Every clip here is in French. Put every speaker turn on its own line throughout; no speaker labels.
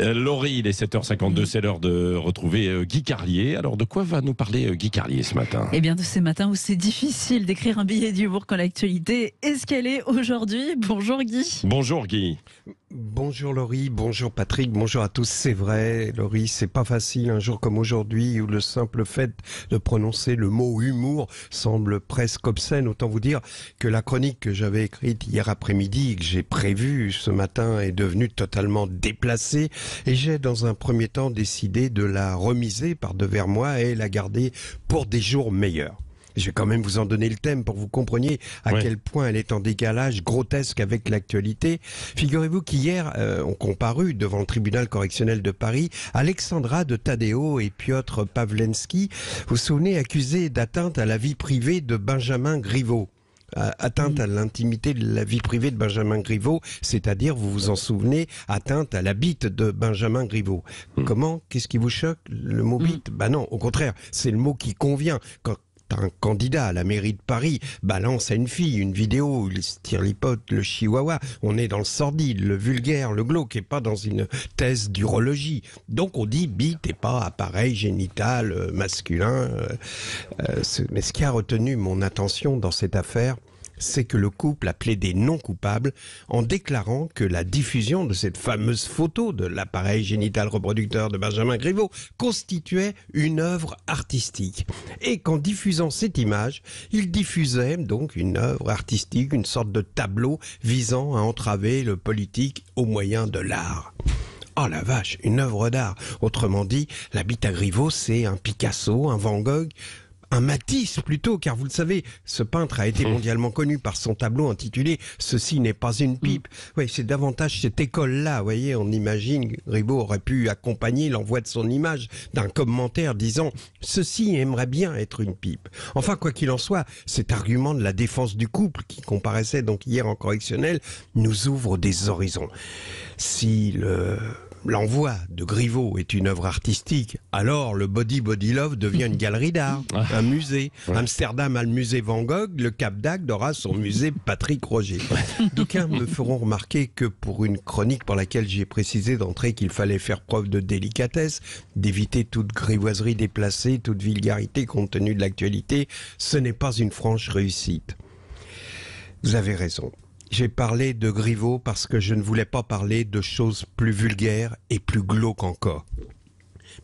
Laurie, il est 7h52, c'est l'heure de retrouver Guy Carlier. Alors, de quoi va nous parler Guy Carlier ce matin?
Eh bien, de ces matins où c'est difficile d'écrire un billet d'humour quand l'actualité est ce qu'elle est aujourd'hui. Bonjour Guy.
Bonjour Guy.
Bonjour Laurie, bonjour Patrick, bonjour à tous. C'est vrai, Laurie, c'est pas facile un jour comme aujourd'hui où le simple fait de prononcer le mot humour semble presque obscène. Autant vous dire que la chronique que j'avais écrite hier après-midi et que j'ai prévue ce matin est devenue totalement déplacée et j'ai dans un premier temps décidé de la remiser par devers moi et la garder pour des jours meilleurs. Je vais quand même vous en donner le thème pour que vous compreniez à quel point elle est en décalage grotesque avec l'actualité. Figurez-vous qu'hier ont comparu devant le tribunal correctionnel de Paris Alexandra de Taddeo et Piotr Pawlenski, vous vous souvenez, accusés d'atteinte à la vie privée de Benjamin Griveaux. Atteinte à l'intimité de la vie privée de Benjamin Griveaux, c'est-à-dire, vous vous en souvenez, atteinte à la bite de Benjamin Griveaux. Comment? Qu'est-ce qui vous choque? Le mot bite? Bah non, au contraire, c'est le mot qui convient. Quand un candidat à la mairie de Paris balance à une fille une vidéo où il se tire l'hypote, le chihuahua, on est dans le sordide, le vulgaire, le glauque, et pas dans une thèse d'urologie. Donc on dit bite et pas appareil génital masculin. Mais ce qui a retenu mon attention dans cette affaire, c'est que le couple a plaidé non coupable en déclarant que la diffusion de cette fameuse photo de l'appareil génital reproducteur de Benjamin Griveaux constituait une œuvre artistique. Et qu'en diffusant cette image, il diffusait donc une œuvre artistique, une sorte de tableau visant à entraver le politique au moyen de l'art. Oh la vache, une œuvre d'art. Autrement dit, la bite à Griveaux, c'est un Picasso, un Van Gogh, un Matisse plutôt, car vous le savez, ce peintre a été mondialement connu par son tableau intitulé « Ceci n'est pas une pipe ». Oui, c'est davantage cette école-là, vous voyez, on imagine, Griveaux aurait pu accompagner l'envoi de son image d'un commentaire disant « Ceci aimerait bien être une pipe ». Enfin, quoi qu'il en soit, cet argument de la défense du couple, qui comparaissait donc hier en correctionnel, nous ouvre des horizons. Si l'envoi de Griveaux est une œuvre artistique, alors le Body Love devient une galerie d'art, un musée. Amsterdam a le musée Van Gogh, le Cap d'Agde aura son musée Patrick Roger. D'aucuns me feront remarquer que pour une chronique pour laquelle j'ai précisé d'entrée qu'il fallait faire preuve de délicatesse, d'éviter toute grivoiserie déplacée, toute vulgarité compte tenu de l'actualité, ce n'est pas une franche réussite. Vous avez raison. J'ai parlé de Griveaux parce que je ne voulais pas parler de choses plus vulgaires et plus glauques encore.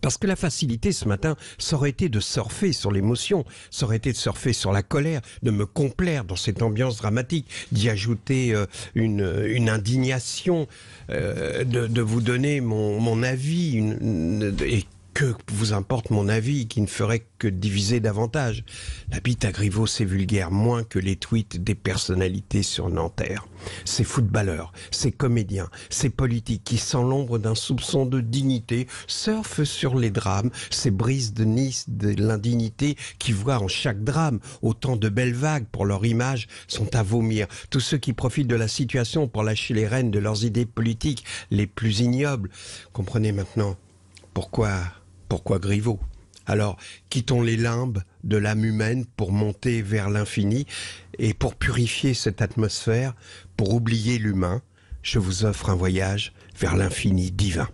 Parce que la facilité ce matin, ça aurait été de surfer sur l'émotion, ça aurait été de surfer sur la colère, de me complaire dans cette ambiance dramatique, d'y ajouter une indignation, de vous donner mon avis, et que vous importe mon avis, qui ne ferait que diviser davantage. La bite à Griveaux, c'est vulgaire, moins que les tweets des personnalités sur Nanterre. Ces footballeurs, ces comédiens, ces politiques qui, sans l'ombre d'un soupçon de dignité, surfent sur les drames, ces brises de Nice de l'indignité qui voient en chaque drame autant de belles vagues pour leur image sont à vomir. Tous ceux qui profitent de la situation pour lâcher les rênes de leurs idées politiques les plus ignobles. Comprenez maintenant pourquoi Griveaux? Alors, quittons les limbes de l'âme humaine pour monter vers l'infini et pour purifier cette atmosphère, pour oublier l'humain, je vous offre un voyage vers l'infini divin.